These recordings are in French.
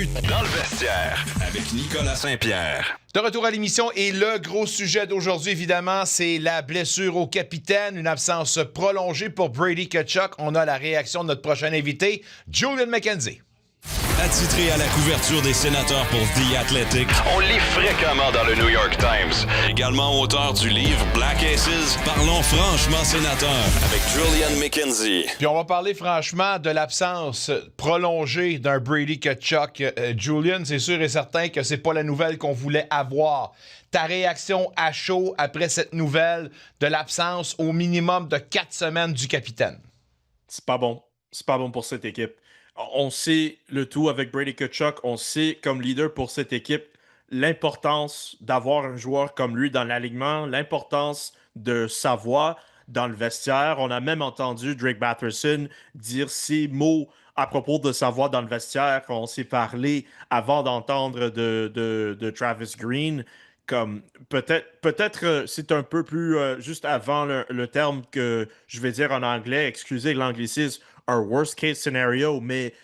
bienvenue dans le vestiaire avec Nicolas Saint-Pierre. De retour à l'émission et le gros sujet d'aujourd'hui, évidemment, c'est la blessure au capitaine, une absence prolongée pour Brady Tkachuk. On a la réaction de notre prochain invité, Julian McKenzie. Attitré à la couverture des sénateurs pour The Athletic, on lit fréquemment dans le New York Times. Également auteur du livre Black Aces, parlons franchement sénateur avec Julian McKenzie. Puis on va parler franchement de l'absence prolongée d'un Brady Tkachuk. Julian, c'est sûr et certain que c'est pas la nouvelle qu'on voulait avoir. Ta réaction à chaud après cette nouvelle de l'absence au minimum de 4 semaines du capitaine? C'est pas bon. C'est pas bon pour cette équipe. On sait le tout avec Brady Tkachuk. On sait, comme leader pour cette équipe, l'importance d'avoir un joueur comme lui dans l'alignement, l'importance de sa voix dans le vestiaire. On a même entendu Drake Batherson dire ces mots à propos de sa voix dans le vestiaire quand on s'est parlé avant d'entendre de Travis Green. Comme peut-être c'est un peu plus juste avant le terme que je vais dire en anglais, excusez l'anglicisme, un worst case scenario, mais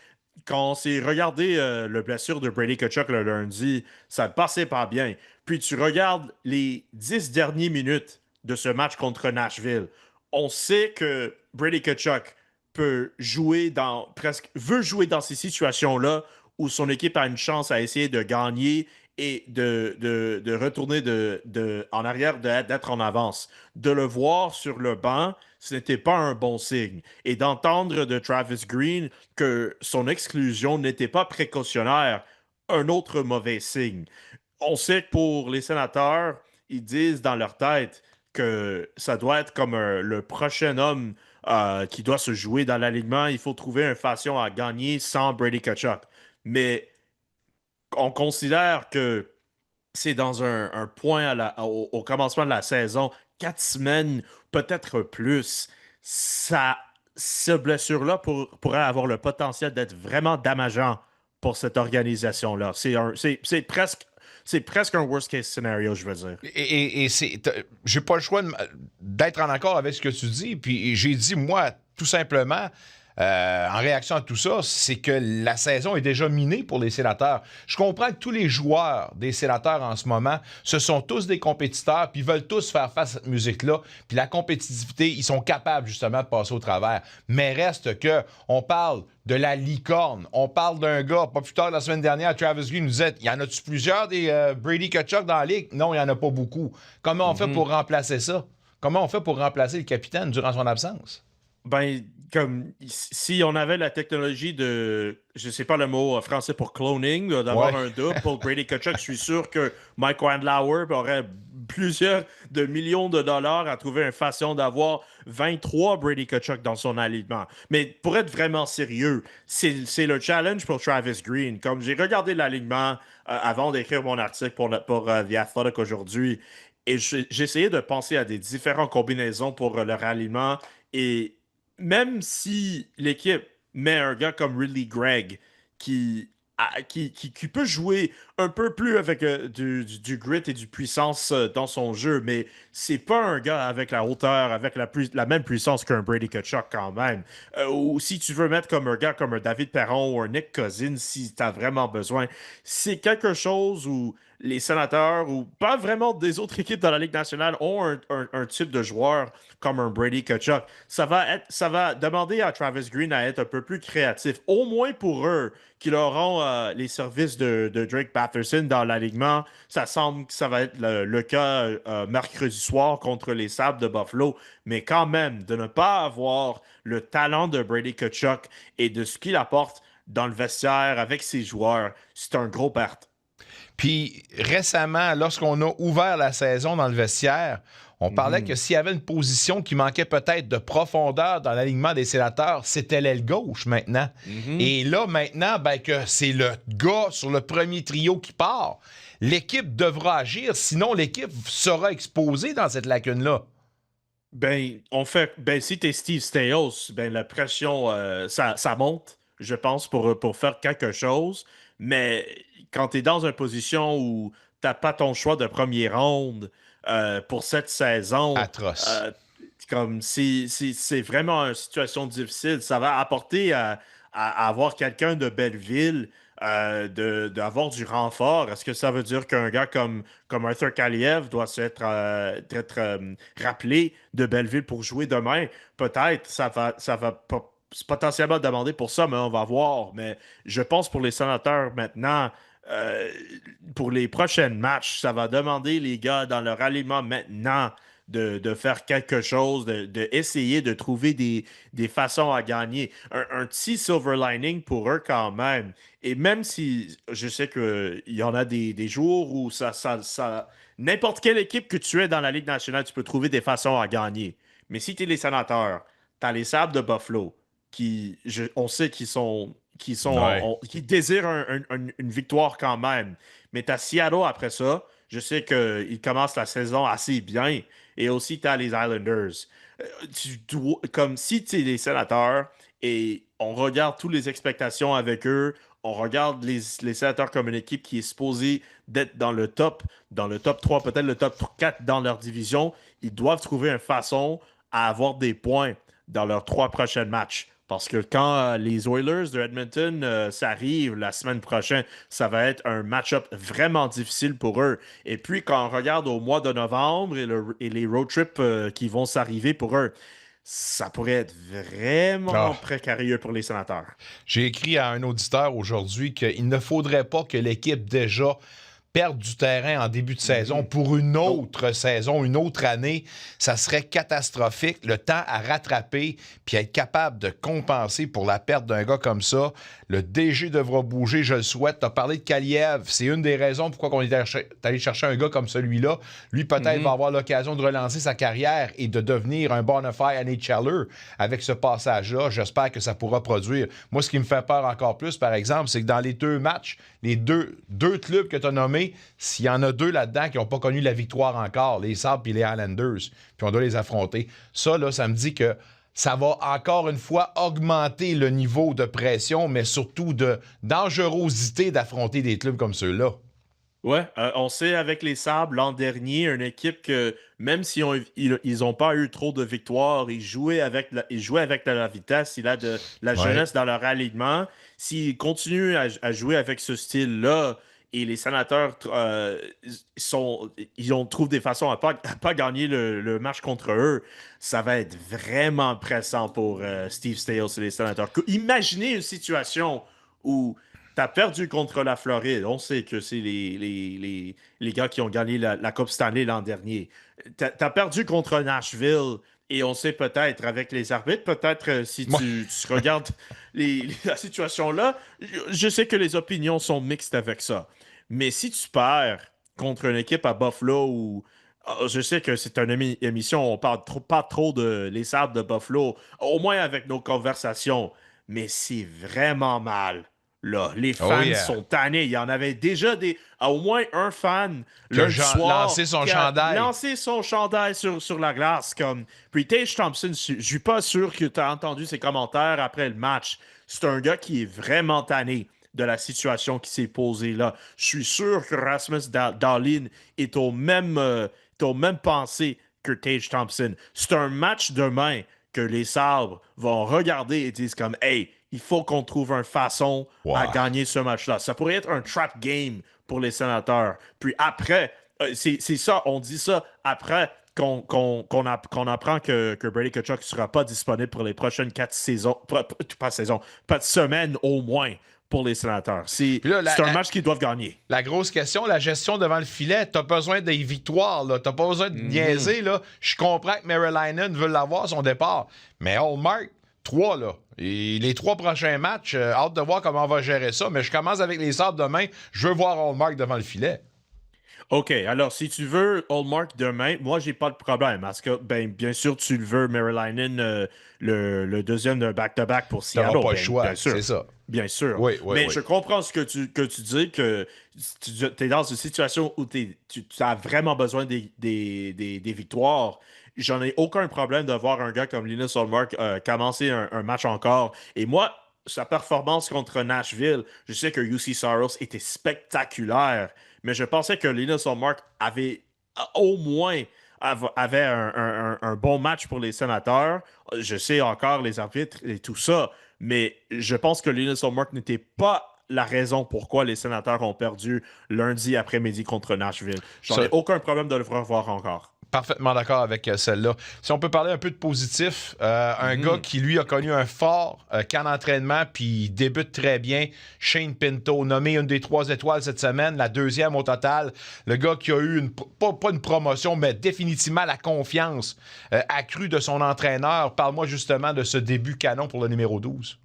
quand on s'est regardé le blessure de Brady Tkachuk le lundi, ça ne passait pas bien. Puis tu regardes les 10 dernières minutes de ce match contre Nashville. On sait que Brady Tkachuk veut jouer dans ces situations-là où son équipe a une chance à essayer de gagner et de retourner en arrière, d'être en avance. De le voir sur le banc, ce n'était pas un bon signe. Et d'entendre de Travis Green que son exclusion n'était pas précautionnaire, un autre mauvais signe. On sait que pour les sénateurs, ils disent dans leur tête que ça doit être comme le prochain homme qui doit se jouer dans l'alignement. Il faut trouver une façon à gagner sans Brady Tkachuk. Mais on considère que c'est dans un point au commencement de la saison, 4 semaines, peut-être plus. Cette blessure-là pourrait avoir le potentiel d'être vraiment dommageant pour cette organisation-là. C'est presque un worst-case scenario, je veux dire. Et j'ai pas le choix d'être en accord avec ce que tu dis. Puis j'ai dit, moi, tout simplement, en réaction à tout ça, c'est que la saison est déjà minée pour les sénateurs. Je comprends que tous les joueurs des sénateurs en ce moment, ce sont tous des compétiteurs, puis ils veulent tous faire face à cette musique-là. Puis la compétitivité, ils sont capables justement de passer au travers. Mais reste que, on parle de la licorne. On parle d'un gars, pas plus tard la semaine dernière, Travis Green nous disait, y en a-tu plusieurs des Brady Tkachuk dans la ligue? Non, il n'y en a pas beaucoup. Comment on fait pour remplacer ça? Comment on fait pour remplacer le capitaine durant son absence? Ben, comme si on avait la technologie de, je sais pas le mot français pour cloning, d'avoir un double pour Brady Tkachuk, je suis sûr que Mike Wandlauer aurait plusieurs de millions de dollars à trouver une façon d'avoir 23 Brady Tkachuk dans son alignement. Mais pour être vraiment sérieux, c'est le challenge pour Travis Green. Comme j'ai regardé l'alignement avant d'écrire mon article pour The Athletic aujourd'hui, et j'ai essayé de penser à des différentes combinaisons pour leur alignement, et même si l'équipe met un gars comme Ridley Gregg qui peut jouer un peu plus avec du grit et du puissance dans son jeu, mais c'est pas un gars avec la hauteur, avec la même puissance qu'un Brady Tkachuk quand même. Ou si tu veux mettre comme un gars comme un David Perron ou un Nick Cousins, si tu as vraiment besoin, c'est quelque chose où les sénateurs, ou pas vraiment des autres équipes dans la Ligue nationale, ont un type de joueur comme un Brady Tkachuk. Ça va demander à Travis Green à être un peu plus créatif, au moins pour eux, qui auront les services de Drake Batherson dans l'alignement. Ça semble que ça va être le cas mercredi soir contre les Sabres de Buffalo, mais quand même, de ne pas avoir le talent de Brady Tkachuk et de ce qu'il apporte dans le vestiaire avec ses joueurs, c'est un gros perte. Puis récemment, lorsqu'on a ouvert la saison dans le vestiaire, on parlait que s'il y avait une position qui manquait peut-être de profondeur dans l'alignement des sénateurs, c'était l'aile gauche maintenant. Et là, maintenant, ben, que c'est le gars sur le premier trio qui part, l'équipe devra agir, sinon l'équipe sera exposée dans cette lacune-là. Si t'es Steve Staios, la pression, ça monte, je pense, pour faire quelque chose. Mais quand t'es dans une position où t'as pas ton choix de première ronde pour cette saison, atroce. Comme c'est vraiment une situation difficile. Ça va apporter à avoir quelqu'un de Belleville d'avoir du renfort. Est-ce que ça veut dire qu'un gars comme Arthur Kaliev doit être rappelé de Belleville pour jouer demain? Peut-être, ça va potentiellement demander pour ça, mais on va voir. Mais je pense pour les Sénateurs maintenant, euh, pour les prochains matchs, ça va demander les gars dans leur alignement maintenant de faire quelque chose, de essayer de trouver des façons à gagner. Un petit silver lining pour eux quand même. Et même si je sais qu'il y en a des jours où n'importe quelle équipe que tu es dans la Ligue nationale, tu peux trouver des façons à gagner. Mais si tu es les Sénateurs, tu as les Sabres de Buffalo, on sait Ouais. qui désirent une victoire quand même. Mais tu as Seattle après ça. Je sais qu'ils commencent la saison assez bien. Et aussi, tu as les Islanders. Comme si tu es les Sénateurs et on regarde toutes les expectations avec eux, on regarde les Sénateurs comme une équipe qui est supposée d'être dans le top 3, peut-être le top 4 dans leur division. Ils doivent trouver une façon à avoir des points dans leurs 3 prochains matchs. Parce que quand les Oilers de Edmonton ça arrive la semaine prochaine, ça va être un match-up vraiment difficile pour eux. Et puis, quand on regarde au mois de novembre et les road trips qui vont s'arriver pour eux, ça pourrait être vraiment Ah. précaire pour les Sénateurs. J'ai écrit à un auditeur aujourd'hui qu'il ne faudrait pas que l'équipe déjà perdre du terrain en début de saison pour une autre saison, une autre année. Ça serait catastrophique. Le temps à rattraper puis être capable de compenser pour la perte d'un gars comme ça. Le DG devra bouger, je le souhaite. Tu as parlé de Kaliev. C'est une des raisons pourquoi on est allé chercher un gars comme celui-là. Lui, peut-être, va avoir l'occasion de relancer sa carrière et de devenir un bona fide NHLer avec ce passage-là. J'espère que ça pourra produire. Moi, ce qui me fait peur encore plus, par exemple, c'est que dans les 2 matchs, les deux clubs que tu as nommés, s'il y en a 2 là-dedans qui n'ont pas connu la victoire encore, les Sabres et les Islanders, puis on doit les affronter, ça, là, ça me dit que ça va encore une fois augmenter le niveau de pression, mais surtout de dangerosité d'affronter des clubs comme ceux-là. Ouais, on sait avec les Sabres l'an dernier, une équipe que même si ils ont pas eu trop de victoires, ils jouaient avec de la vitesse, il a de la Ouais. jeunesse dans leur alignement. S'ils continuent à jouer avec ce style-là et les Sénateurs trouvent des façons à pas gagner le match contre eux, ça va être vraiment pressant pour Steve Staios et les Sénateurs. Imaginez une situation où t'as perdu contre la Floride. On sait que c'est les gars qui ont gagné la Coupe Stanley l'an dernier. T'as perdu contre Nashville. Et on sait peut-être, avec les arbitres, peut-être si tu regardes la situation là, je sais que les opinions sont mixtes avec ça. Mais si tu perds contre une équipe à Buffalo ou je sais que c'est une émission où on parle pas trop de les Sabres de Buffalo, au moins avec nos conversations, mais c'est vraiment mal. Là, les Oh fans yeah. sont tannés. Il y en avait déjà au moins un fan Qui a lundi soir lancé son qui a chandail. lancé son chandail sur la glace. Puis Tage Thompson, je suis pas sûr que tu as entendu ses commentaires après le match. C'est un gars qui est vraiment tanné de la situation qui s'est posée là. Je suis sûr que Rasmus Dahlin est au même pensée que Tage Thompson. C'est un match demain que les Sabres vont regarder et disent comme « Hey, il faut qu'on trouve une façon à gagner ce match-là. » Ça pourrait être un trap game pour les Sénateurs. Puis après, c'est ça, on dit ça après qu'on apprend que Brady Tkachuk ne sera pas disponible pour les prochaines 4 saisons, pas de semaines au moins pour les Sénateurs. C'est un match qu'ils doivent gagner. La grosse question, la gestion devant le filet, t'as besoin des victoires, là. T'as pas besoin de niaiser, là. Je comprends que Maryland veut l'avoir, son départ. Mais Hallmark, 3, là. Et les 3 prochains matchs, hâte de voir comment on va gérer ça. Mais je commence avec les Sabres demain. Je veux voir Hallmark devant le filet. OK, alors si tu veux Hallmark demain, moi j'ai pas de problème. Parce que, bien sûr, tu le veux, Maryland, le deuxième d'un back-to-back pour Seattle. T'auras pas le choix, bien sûr. c'est ça. Bien sûr. Oui, Mais oui. je comprends ce que tu dis, que tu es dans une situation où tu as vraiment besoin des victoires. J'en ai aucun problème de voir un gars comme Linus Hallmark commencer un match encore. Et moi, sa performance contre Nashville, je sais que UC Saros était spectaculaire, mais je pensais que Linus Hallmark avait au moins avait un bon match pour les Sénateurs. Je sais encore les arbitres et tout ça, mais je pense que Linus Hallmark n'était pas la raison pourquoi les Sénateurs ont perdu lundi après-midi contre Nashville. J'en ai aucun problème de le revoir encore. Parfaitement d'accord avec celle-là. Si on peut parler un peu de positif, un gars qui, lui, a connu un fort camp d'entraînement, puis il débute très bien, Shane Pinto, nommé une des 3 étoiles cette semaine, la 2e au total. Le gars qui a eu, pas une promotion, mais définitivement la confiance accrue de son entraîneur. Parle-moi justement de ce début canon pour le numéro 12.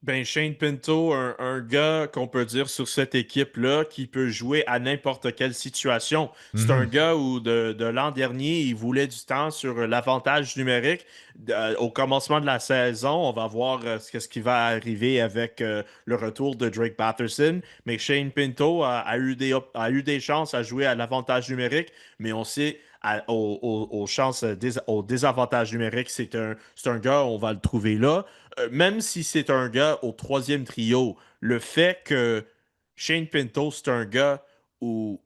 Ben Shane Pinto, un gars qu'on peut dire sur cette équipe-là qui peut jouer à n'importe quelle situation. C'est un gars où de l'an dernier, il voulait du temps sur l'avantage numérique. Au commencement de la saison, on va voir ce qui va arriver avec le retour de Drake Batherson. Mais Shane Pinto a eu des chances à jouer à l'avantage numérique, mais on sait aux chances, au désavantage numérique, c'est un gars, on va le trouver là. Même si c'est un gars au 3e trio, le fait que Shane Pinto, c'est un gars où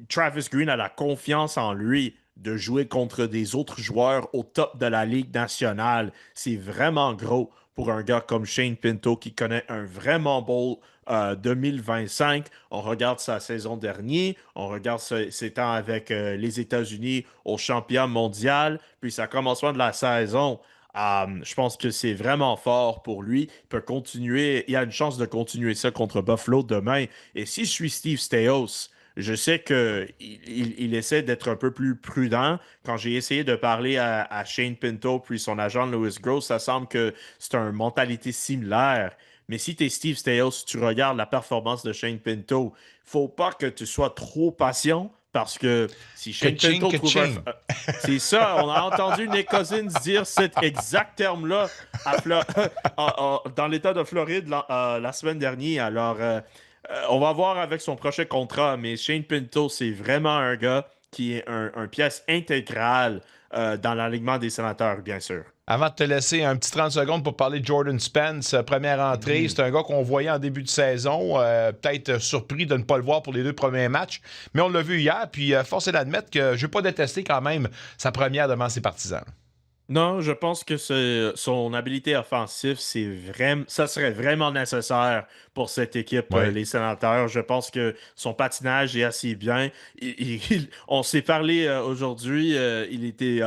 Travis Green a la confiance en lui de jouer contre des autres joueurs au top de la Ligue nationale, c'est vraiment gros pour un gars comme Shane Pinto qui connaît un vraiment beau 2025. On regarde sa saison dernière, on regarde ses temps avec les États-Unis au championnat mondial, puis sa commencement de la saison. Je pense que c'est vraiment fort pour lui. Il peut continuer, il a une chance de continuer ça contre Buffalo demain. Et si je suis Steve Staios, je sais qu'il essaie d'être un peu plus prudent. Quand j'ai essayé de parler à Shane Pinto puis son agent Louis Gross, ça semble que c'est une mentalité similaire. Mais si tu es Steve Staios, tu regardes la performance de Shane Pinto, faut pas que tu sois trop patient. Parce que si Shane Pinto trouve c'est ça, on a entendu Nick Cousins dire cet exact terme-là dans l'État de Floride la semaine dernière. Alors, on va voir avec son prochain contrat, mais Shane Pinto, c'est vraiment un gars qui est un pièce intégrale dans l'alignement des Sénateurs, bien sûr. Avant de te laisser un petit 30 secondes pour parler de Jordan Spence, première entrée, c'est un gars qu'on voyait en début de saison, peut-être surpris de ne pas le voir pour les 2 premiers matchs, mais on l'a vu hier, puis force est d'admettre que je ne vais pas détester quand même sa première devant ses partisans. Non, je pense que son habilité offensive, ça serait vraiment nécessaire pour cette équipe, les Sénateurs. Je pense que son patinage est assez bien. On s'est parlé aujourd'hui, il était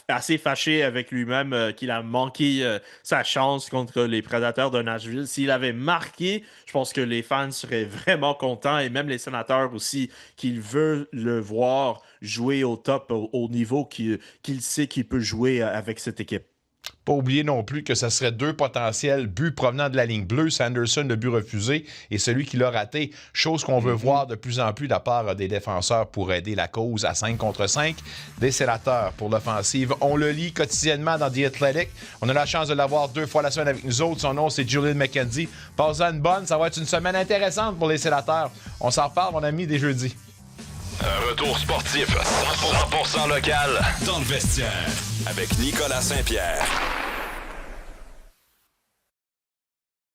assez fâché avec lui-même qu'il a manqué sa chance contre les Prédateurs de Nashville. S'il avait marqué, je pense que les fans seraient vraiment contents et même les Sénateurs aussi, qu'il veut le voir jouer au top, au niveau qu'il sait qu'il peut jouer avec cette équipe. Pas oublier non plus que ce serait 2 potentiels buts provenant de la ligne bleue. Sanderson, le but refusé, et celui qui l'a raté. Chose qu'on veut voir de plus en plus de la part des défenseurs pour aider la cause à 5 contre 5 des Sénateurs pour l'offensive. On le lit quotidiennement dans The Athletic. On a la chance de l'avoir 2 fois la semaine avec nous autres. Son nom, c'est Julian McKenzie. Passe-en une bonne. Ça va être une semaine intéressante pour les Sénateurs. On s'en reparle, mon ami, dès jeudi. Un retour sportif 100% local dans le vestiaire avec Nicolas Saint-Pierre.